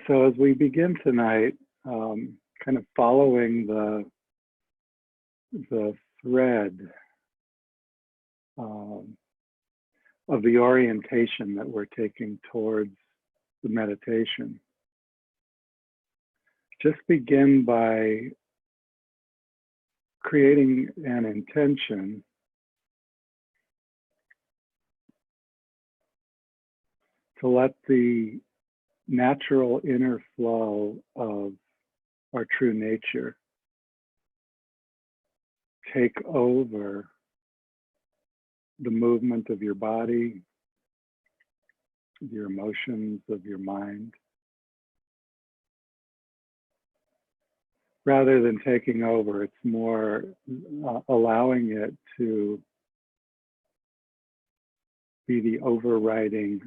So as we begin tonight, kind of following the thread of the orientation that we're taking towards the meditation, just begin by creating an intention to let the natural inner flow of our true nature take over the movement of your body, your emotions, of your mind, rather than taking over. It's more allowing it to be the overriding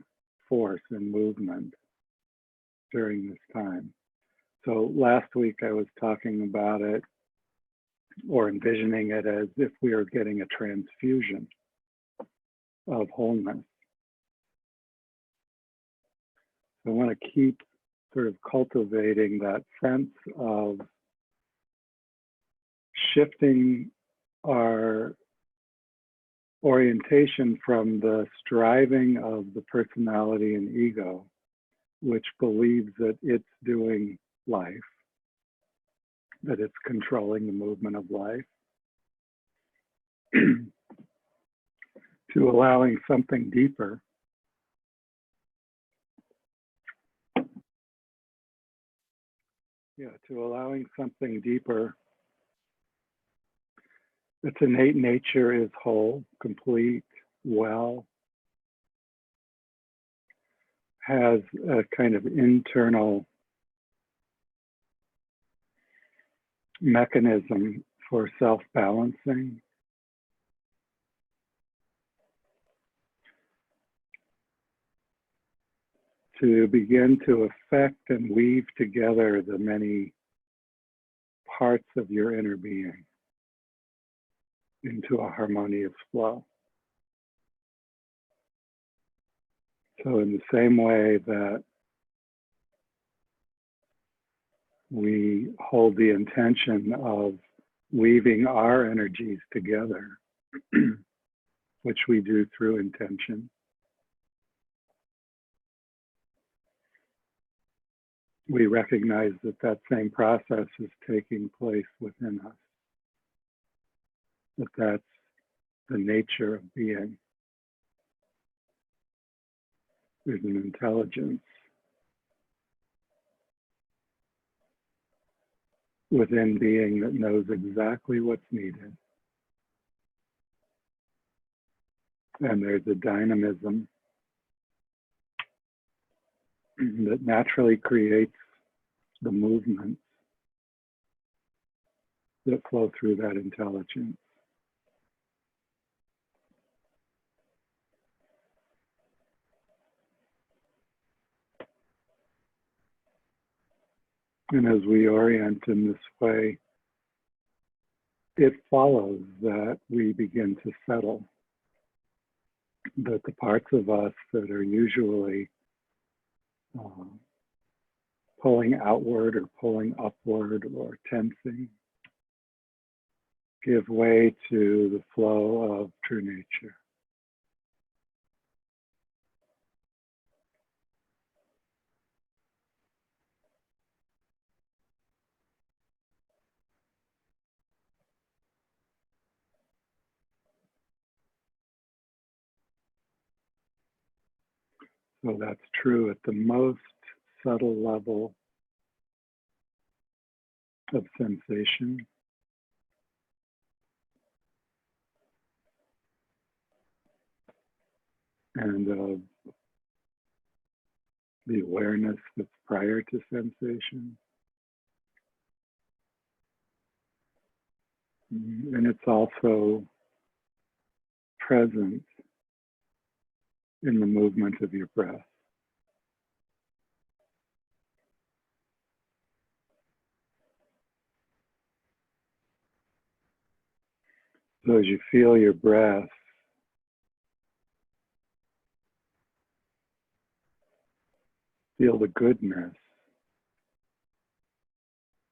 force and movement during this time. So last week I was talking about it, or envisioning it, as if we are getting a transfusion of wholeness. So I want to keep sort of cultivating that sense of shifting our orientation from the striving of the personality and ego, which believes that it's doing life, that it's controlling the movement of life, to allowing something deeper. To allowing something deeper. Its innate nature is whole, complete, well, has a kind of internal mechanism for self-balancing, to begin to affect and weave together the many parts of your inner being into a harmonious flow. So in the same way that we hold the intention of weaving our energies together, which we do through intention, we recognize that that same process is taking place within us, that that's the nature of being. There's an intelligence within being that knows exactly what's needed. And there's a dynamism that naturally creates the movements that flow through that intelligence. And as we orient in this way, it follows that we begin to settle, that the parts of us that are usually pulling outward or pulling upward or tensing give way to the flow of true nature. So that's true at the most subtle level of sensation. And of the awareness that's prior to sensation. And it's also present in the movement of your breath. So as you feel your breath, feel the goodness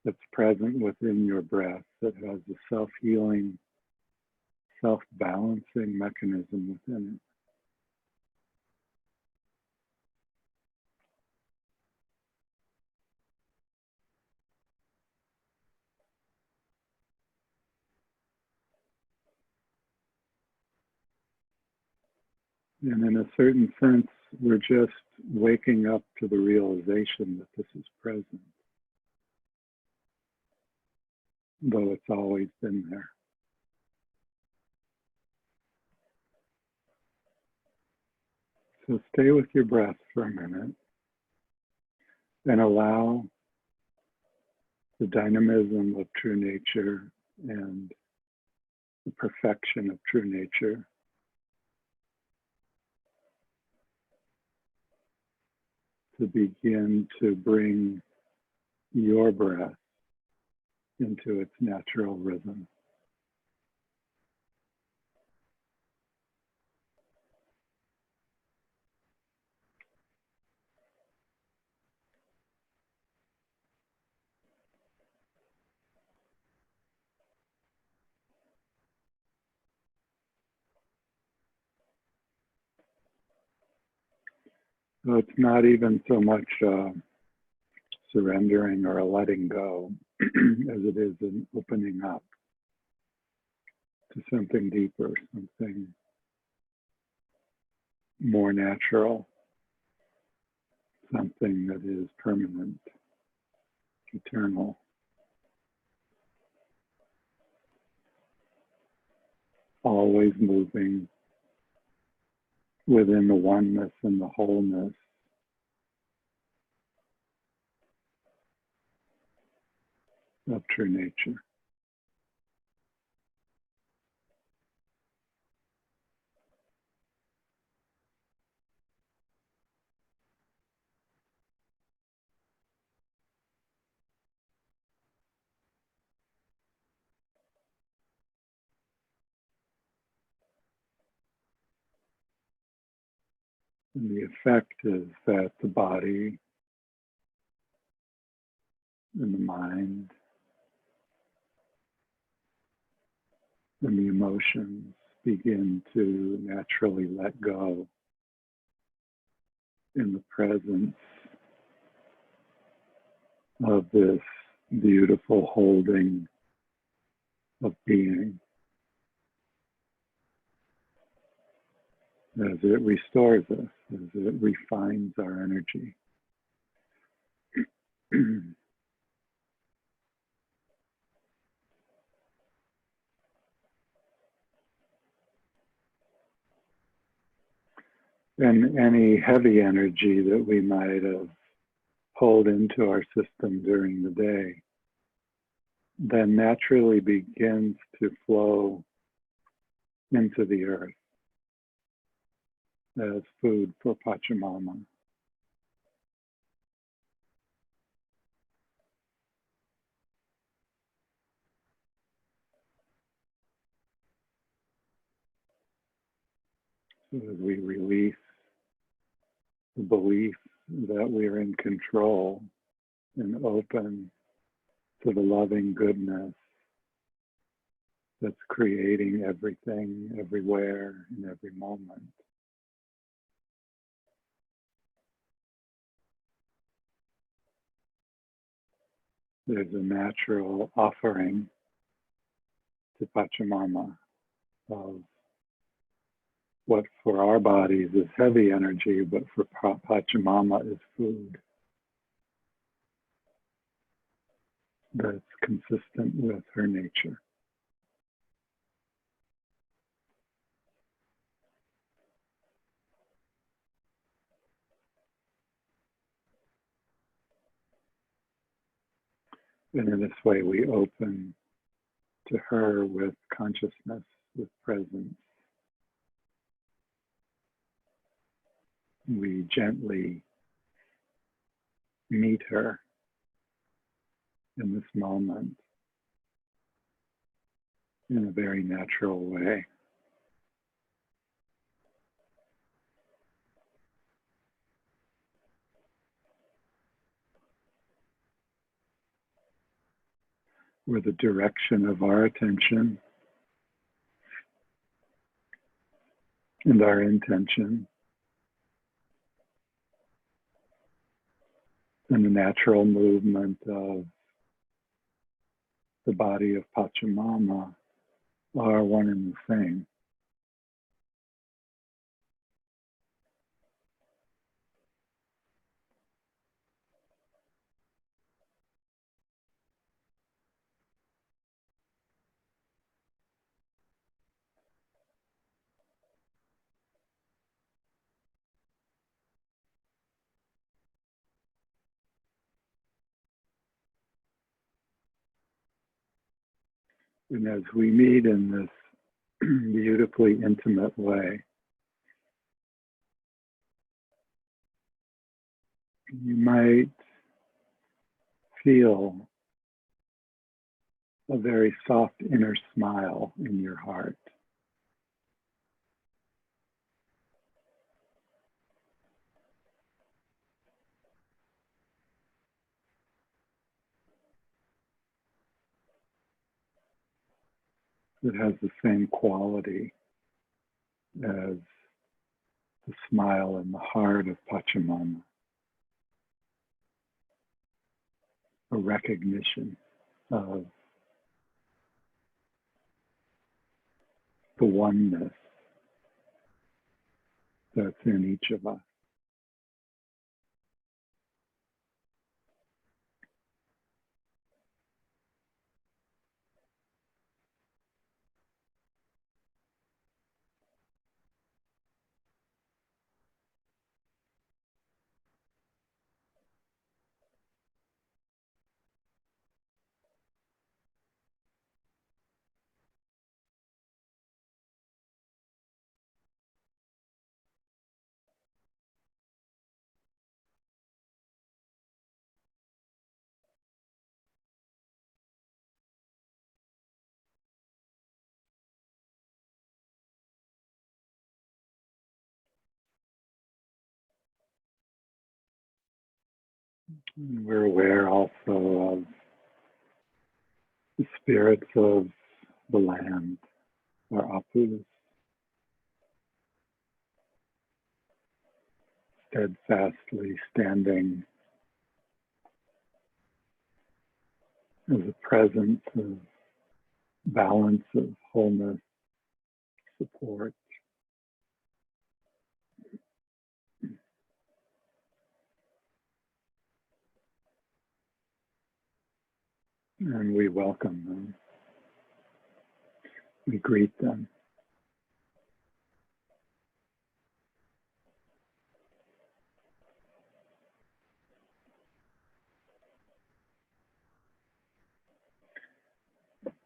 that's present within your breath, that has a self-healing, self-balancing mechanism within it. And in a certain sense, we're just waking up to the realization that this is present, though it's always been there. So stay with your breath for a minute and allow the dynamism of true nature and the perfection of true nature to begin to bring your breath into its natural rhythm. So it's not even so much surrendering or a letting go as it is an opening up to something deeper, something more natural, something that is permanent, eternal, always moving within the oneness and the wholeness of true nature. And the effect is that the body and the mind and the emotions begin to naturally let go in the presence of this beautiful holding of being as it restores us, as it refines our energy. And any heavy energy that we might have pulled into our system during the day then naturally begins to flow into the earth as food for Pachamama. So as we release the belief that we're in control and open to the loving goodness that's creating everything, everywhere, in every moment. There's a natural offering to Pachamama of what for our bodies is heavy energy, but for Pachamama is food that's consistent with her nature. And in this way, we open to her with consciousness, with presence. We gently meet her in this moment in a very natural way. or the direction of our attention and our intention, and the natural movement of the body of Pachamama are one and the same. And as we meet in this beautifully intimate way, you might feel a very soft inner smile in your heart. It has the same quality as the smile in the heart of Pachamama, a recognition of the oneness that's in each of us. And we're aware also of the spirits of the land, our apus, steadfastly standing as a presence of balance, of wholeness, support. And we welcome them. We greet them.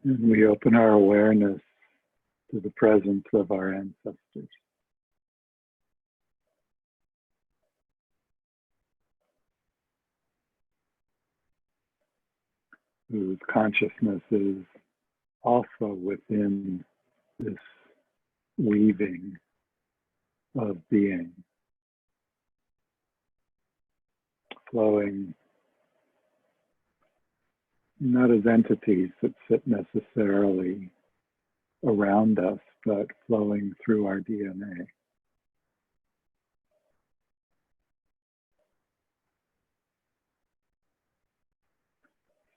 And we open our awareness to the presence of our ancestors, whose consciousness is also within this weaving of being, flowing not as entities that sit necessarily around us, but flowing through our DNA.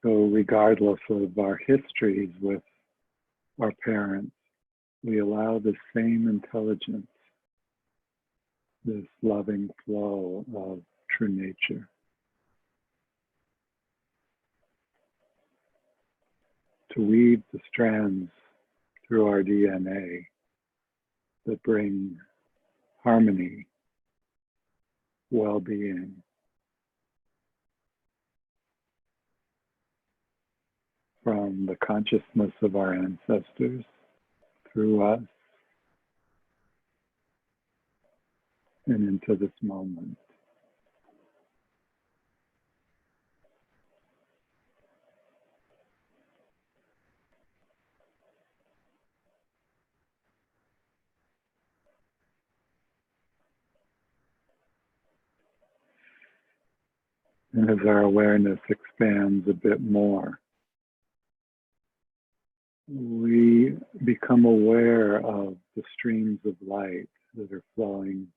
So regardless of our histories with our parents, we allow the same intelligence, this loving flow of true nature, to weave the strands through our DNA that bring harmony, well-being, from the consciousness of our ancestors through us and into this moment. And as our awareness expands a bit more, we become aware of the streams of light that are flowing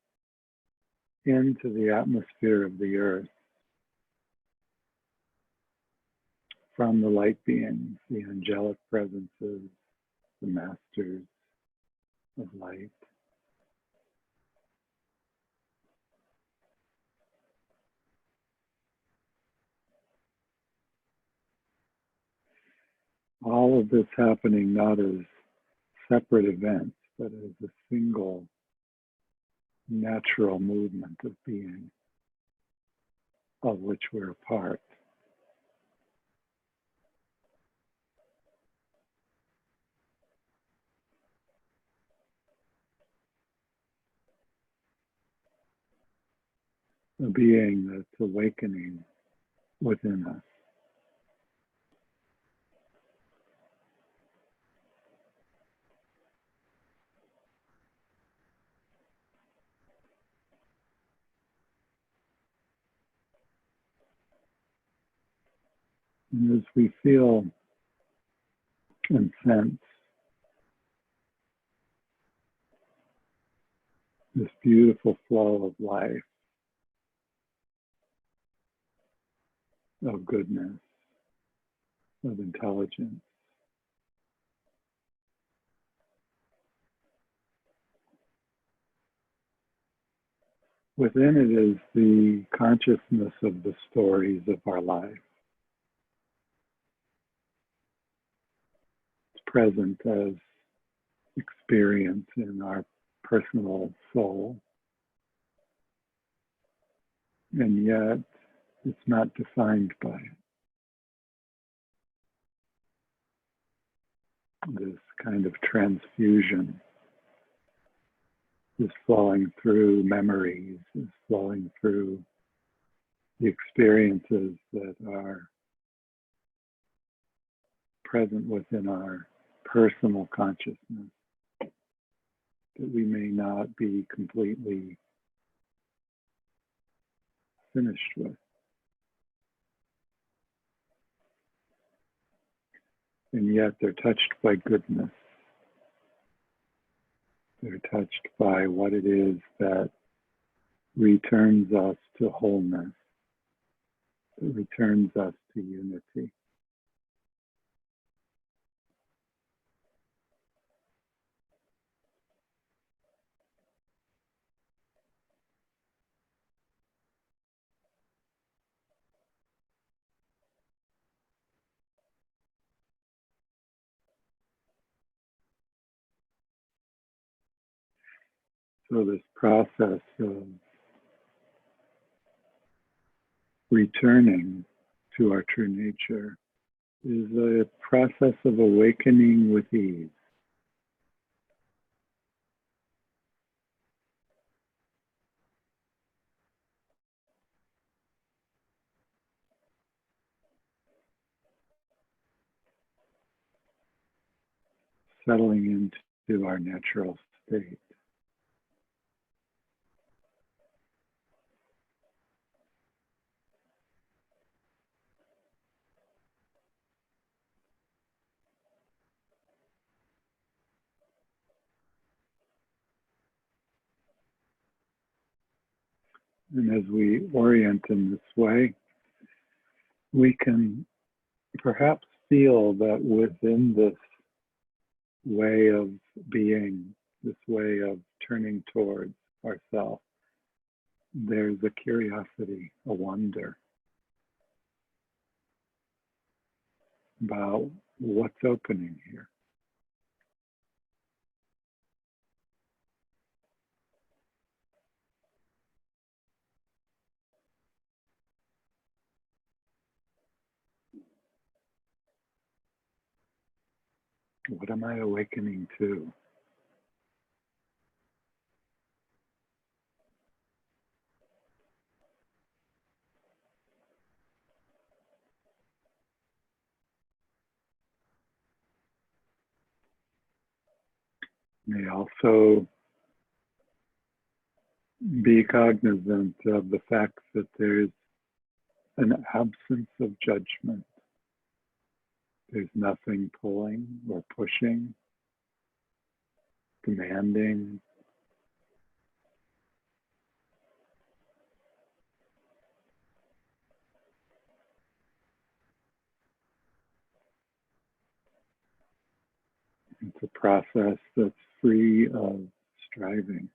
into the atmosphere of the earth from the light beings, the angelic presences, the masters of light. All of this happening not as separate events, but as a single natural movement of being, of which we're a part. A being that's awakening within us. And as we feel and sense this beautiful flow of life, of goodness, of intelligence, within it is the consciousness of the stories of our life. It's present as experience in our personal soul, and yet it's not defined by it. This kind of transfusion is flowing through memories, is flowing through the experiences that are present within our personal consciousness that we may not be completely finished with. And yet they're touched by goodness. They're touched by what it is that returns us to wholeness, that returns us to unity. So this process of returning to our true nature is a process of awakening with ease. Settling into our natural state. And as we orient in this way, we can perhaps feel that within this way of being, this way of turning towards ourselves, there's a curiosity, a wonder about what's opening here. What am I awakening to? May also be cognizant of the fact that there's an absence of judgment. There's nothing pulling or pushing, demanding. It's a process that's free of striving.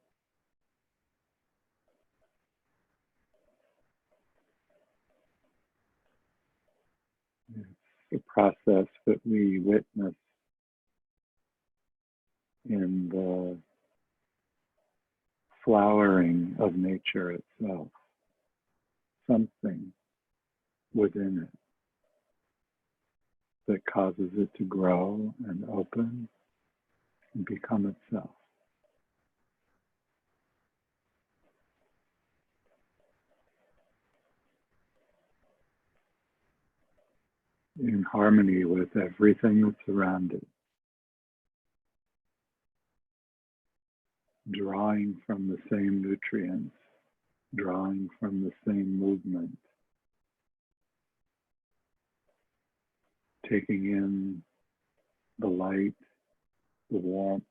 It's a process that we witness in the flowering of nature itself, something within it that causes it to grow and open and become itself. In harmony with everything that's around it, drawing from the same nutrients, drawing from the same movement, taking in the light, the warmth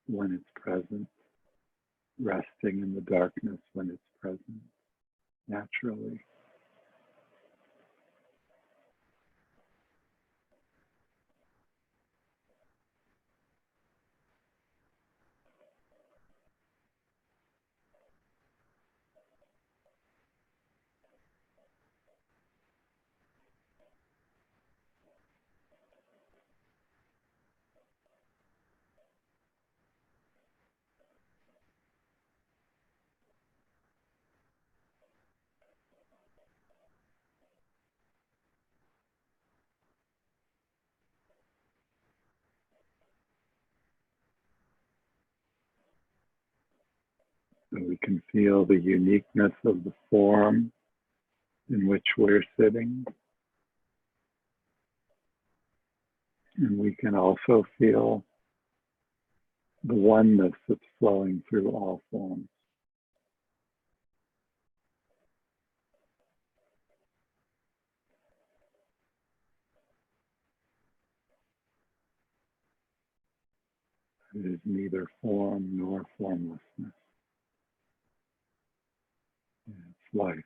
when it's present, resting in the darkness when it's present, naturally. So we can feel the uniqueness of the form in which we're sitting. And we can also feel the oneness that's flowing through all forms. It is neither form nor formlessness. It's life.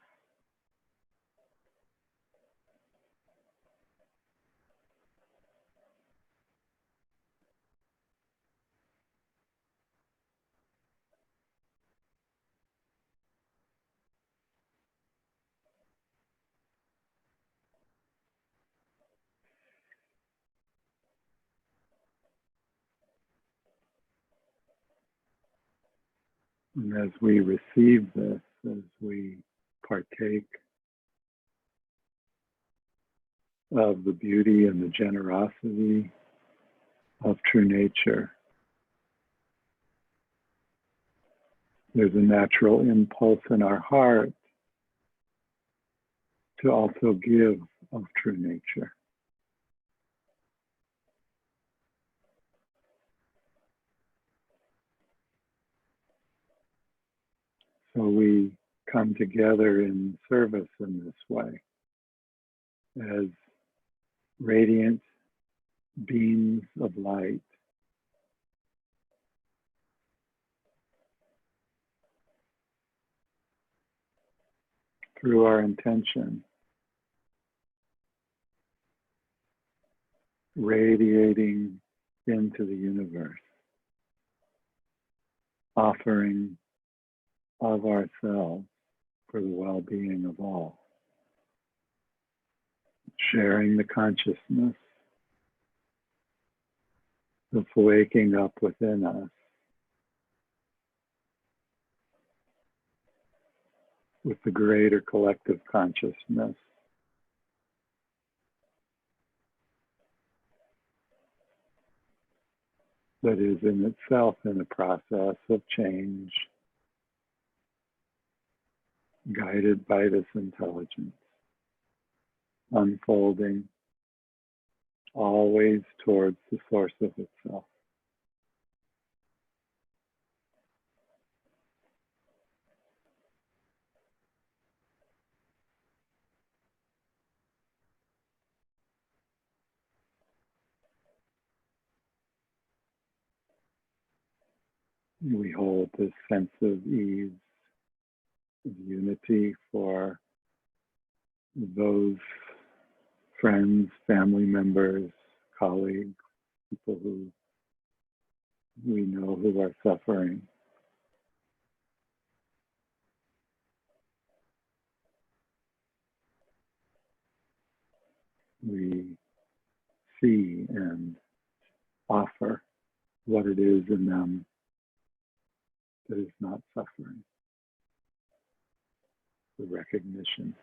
And as we receive this, as we partake of the beauty and the generosity of true nature, there's a natural impulse in our heart to also give of true nature. So we come together in service in this way as radiant beams of light, through our intention, radiating into the universe, offering of ourselves for the well-being of all, sharing the consciousness that's waking up within us with the greater collective consciousness that is in itself in a process of change, guided by this intelligence, unfolding always towards the source of itself. We hold this sense of ease, of unity for those friends, family members, colleagues, people who we know who are suffering. We see and offer what it is in them that is not suffering, the recognition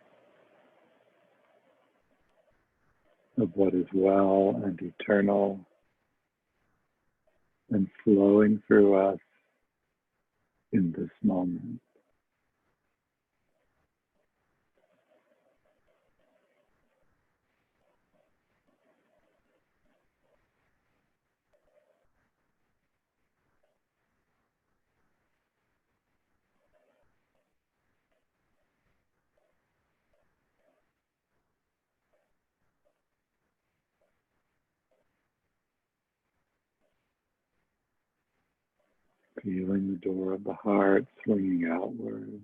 of what is well and eternal and flowing through us in this moment. Feeling the door of the heart swinging outward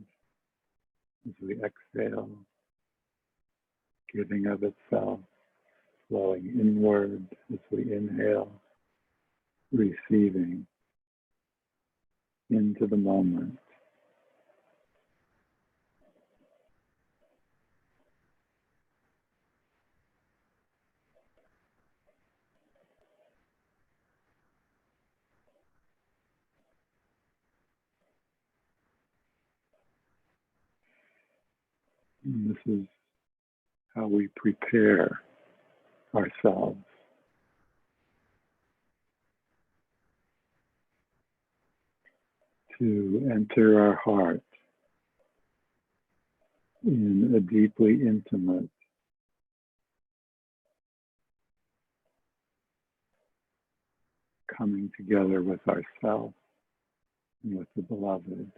as we exhale, giving of itself, flowing inward as we inhale, receiving into the moment. And this is how we prepare ourselves to enter our heart in a deeply intimate coming together with ourselves and with the beloved.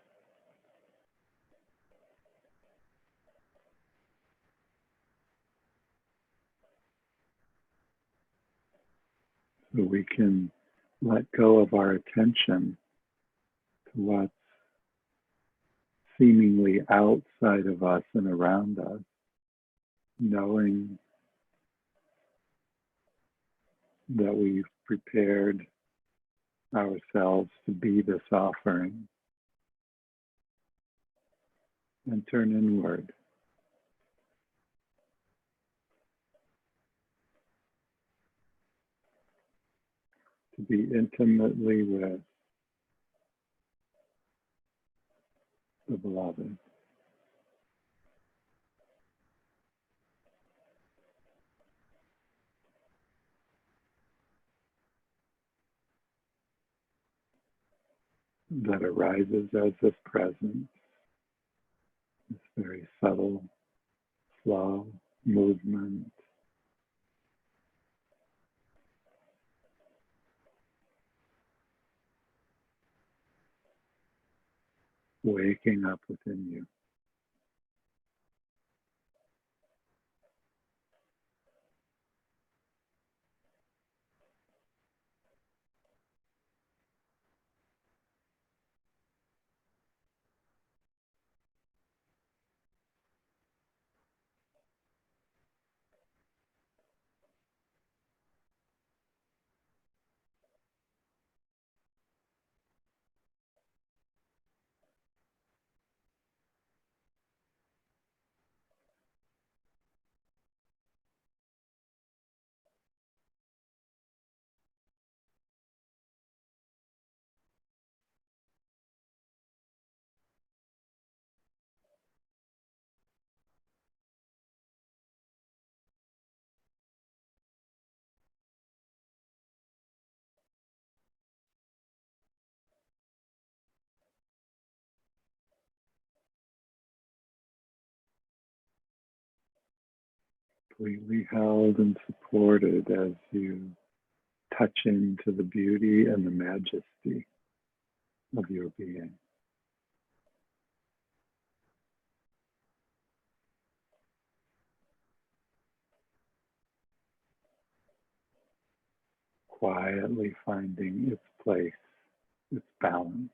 So we can let go of our attention to what's seemingly outside of us and around us, knowing that we've prepared ourselves to be this offering, and turn inward to be intimately with the beloved. That arises as this presence, this very subtle flow, movement, waking up within you. Completely held and supported as you touch into the beauty and the majesty of your being. Quietly finding its place, its balance.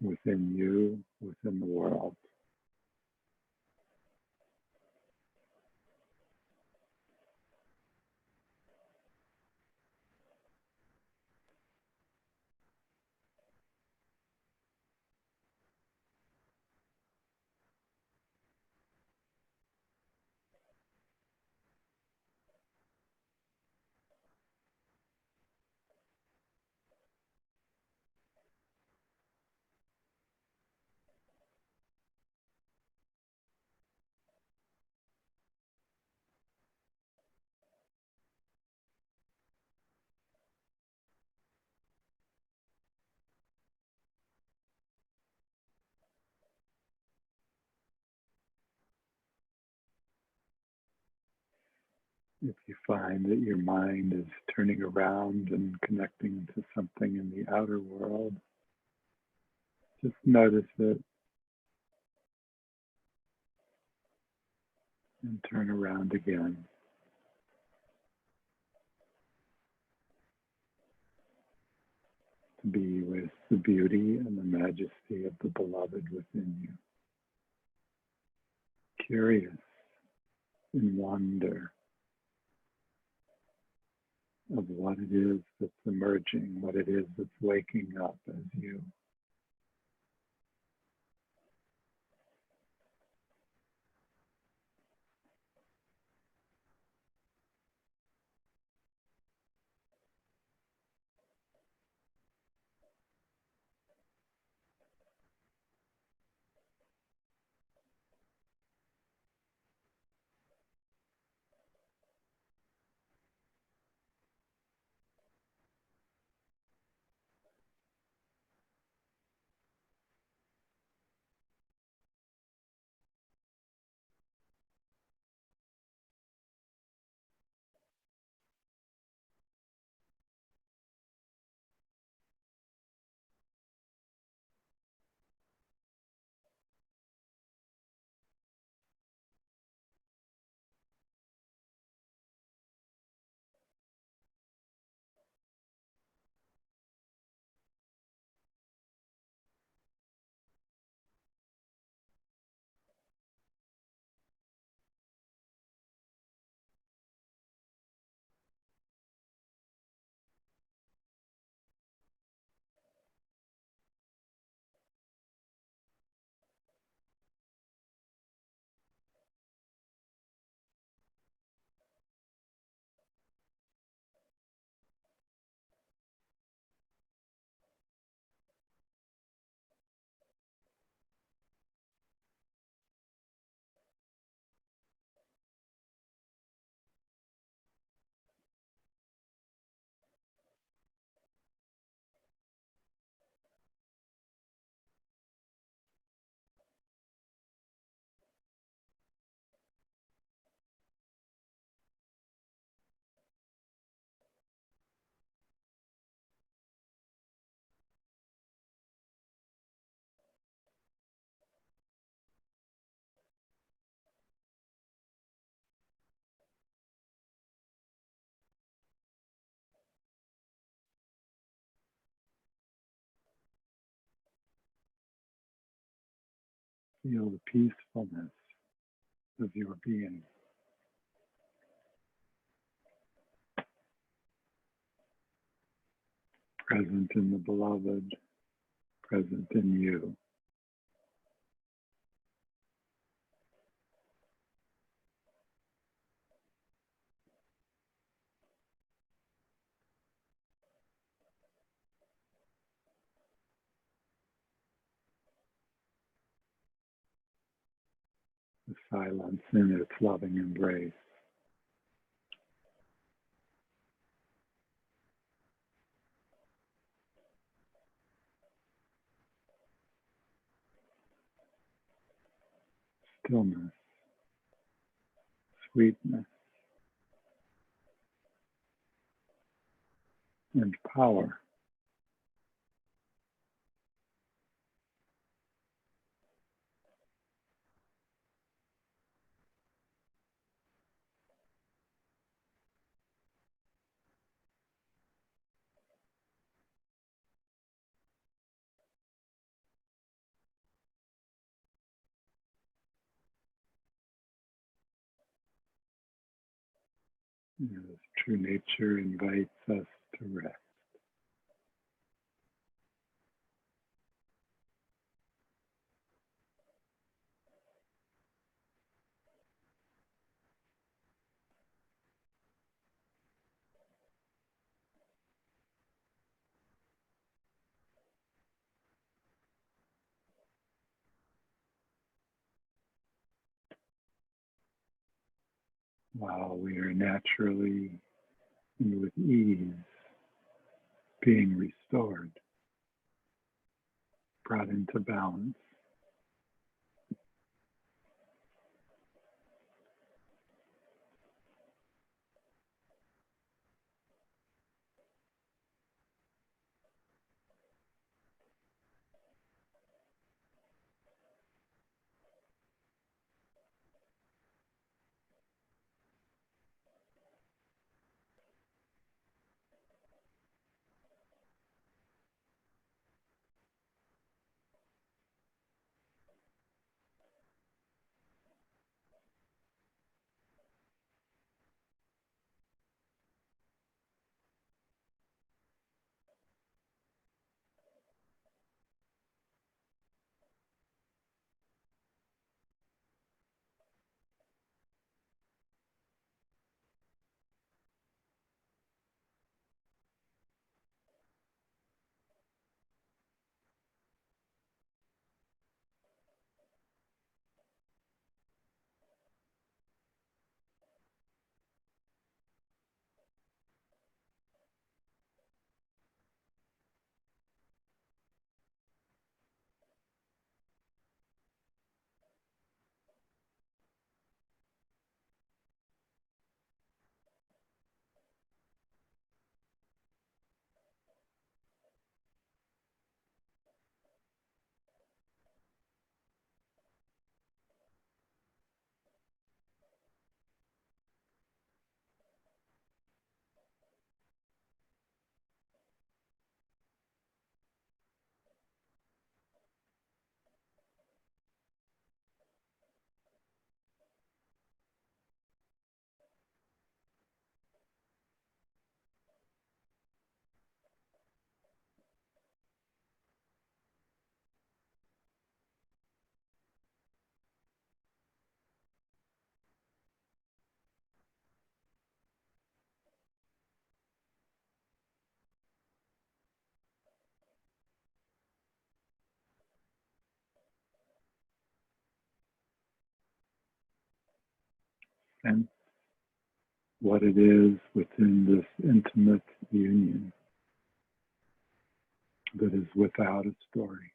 within you, within the world. If you find that your mind is turning around and connecting to something in the outer world, just notice it and turn around again to be with the beauty and the majesty of the beloved within you. Curious in wonder of what it is that's emerging, what it is that's waking up as you. Feel the peacefulness of your being, present in the beloved, present in you. The silence in its loving embrace. Stillness, sweetness, and power. as true nature invites us to rest. While we are naturally and with ease being restored, brought into balance. And what it is within this intimate union that is without a story,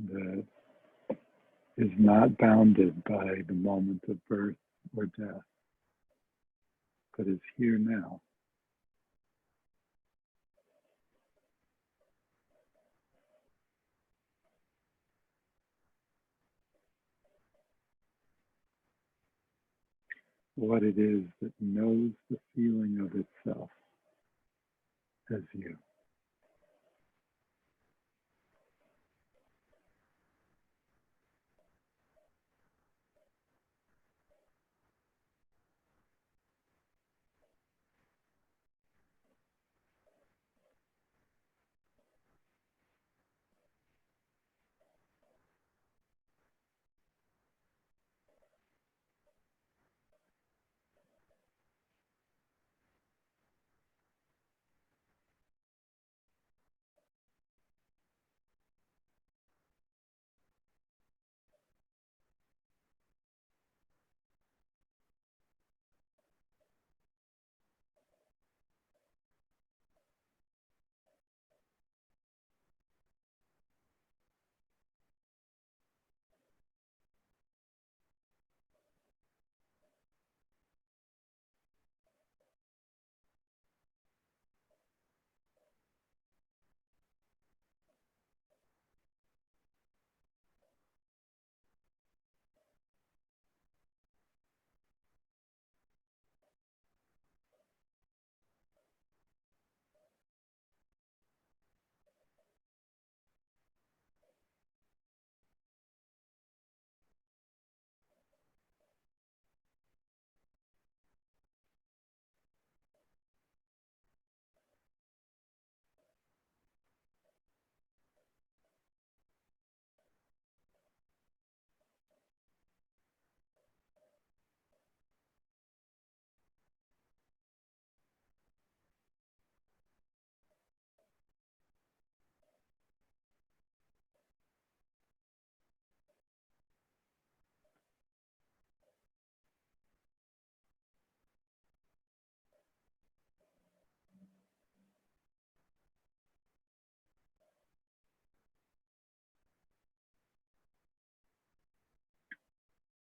that is not bounded by the moment of birth or death, but is here now. What it is that knows the feeling of itself as you.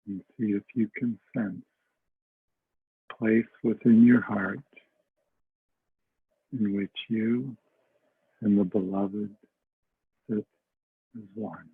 And see if you can sense place within your heart in which you and the beloved sit as one.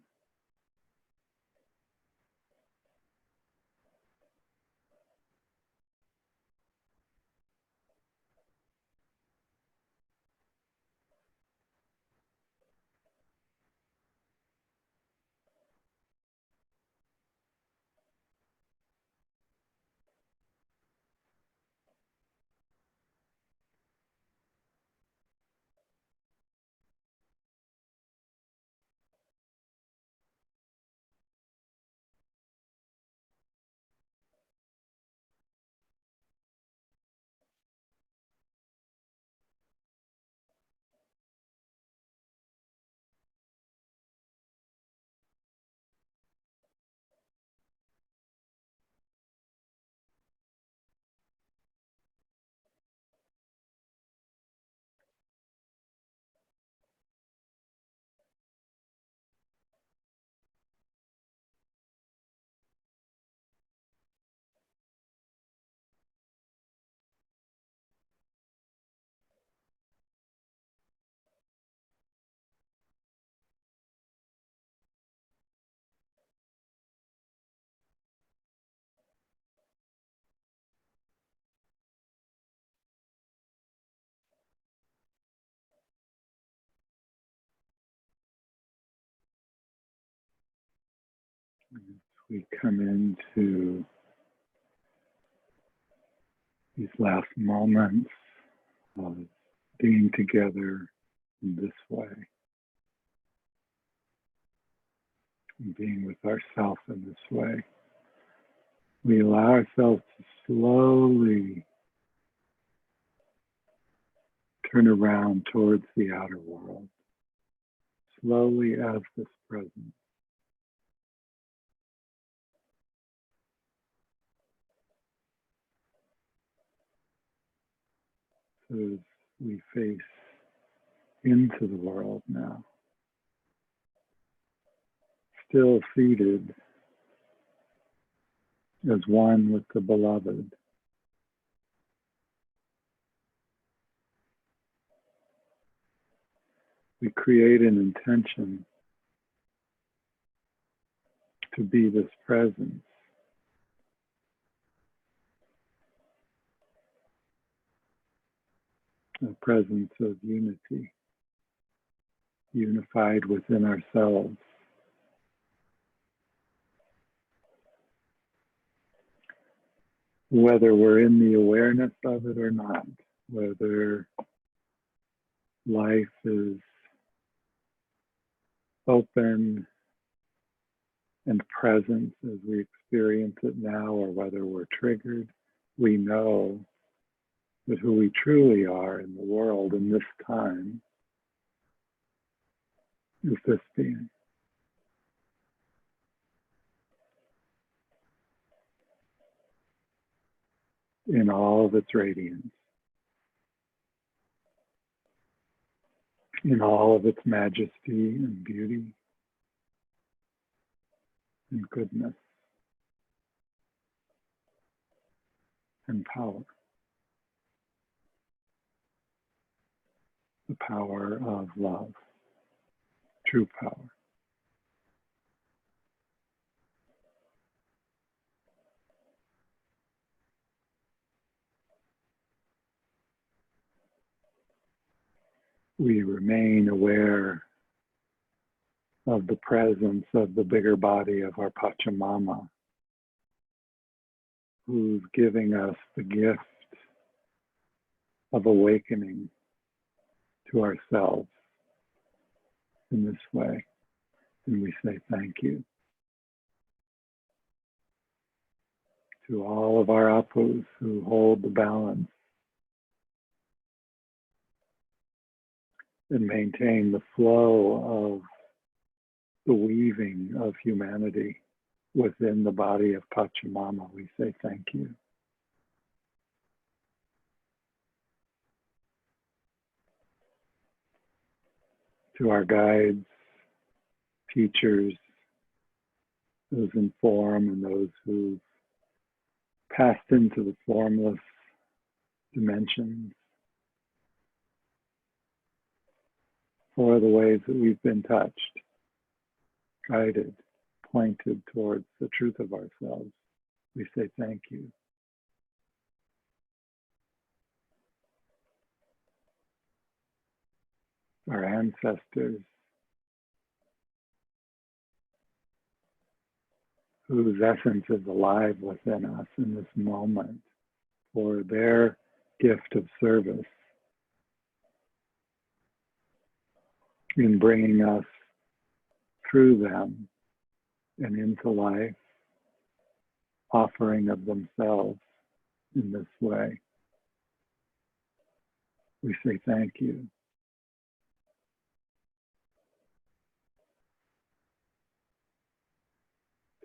As we come into these last moments of being together in this way, and being with ourselves in this way, we allow ourselves to slowly turn around towards the outer world, slowly as this presence. So as we face into the world now, still seated as one with the beloved, we create an intention to be this presence, a presence of unity, unified within ourselves. Whether we're in the awareness of it or not, whether life is open and present as we experience it now, or whether we're triggered, we know that who we truly are in the world in this time is this being. In all of its radiance, in all of its majesty and beauty and goodness and power. The power of love, true power. We remain aware of the presence of the bigger body of our Pachamama, who's giving us the gift of awakening to ourselves in this way. And we say thank you to all of our Apus who hold the balance and maintain the flow of the weaving of humanity within the body of Pachamama. We say thank you. To our guides, teachers, those in form and those who've passed into the formless dimensions, for the ways that we've been touched, guided, pointed towards the truth of ourselves. We say thank you. Our ancestors, whose essence is alive within us in this moment, for their gift of service in bringing us through them and into life, offering of themselves in this way. We say thank you.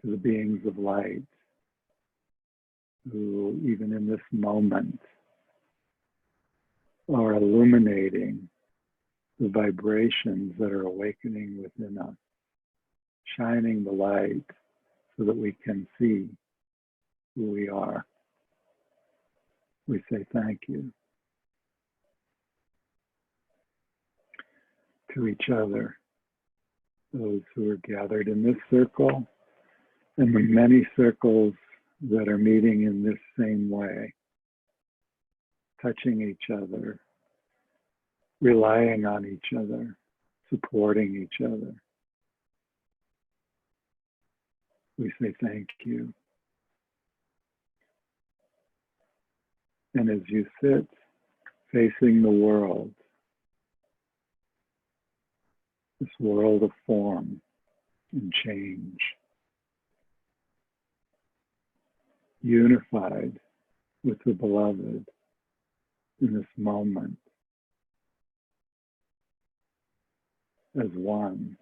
To the beings of light, who even in this moment are illuminating the vibrations that are awakening within us, shining the light so that we can see who we are. We say thank you. To each other, those who are gathered in this circle, and the many circles that are meeting in this same way, touching each other, relying on each other, supporting each other. We say thank you. And as you sit facing the world, this world of form and change, unified with the beloved in this moment as one,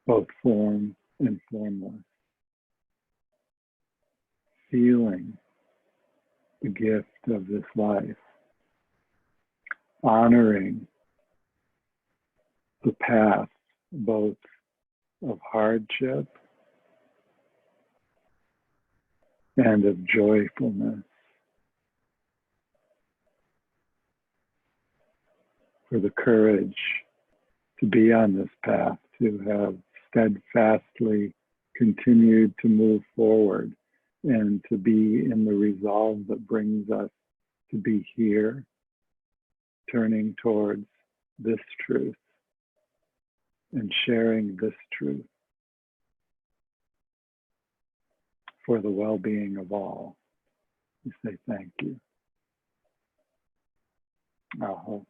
both form and formless, feeling the gift of this life, honoring the path both of hardship and of joyfulness, for the courage to be on this path, to have steadfastly continued to move forward and to be in the resolve that brings us to be here, turning towards this truth and sharing this truth for the well-being of all. We say thank you. Aho.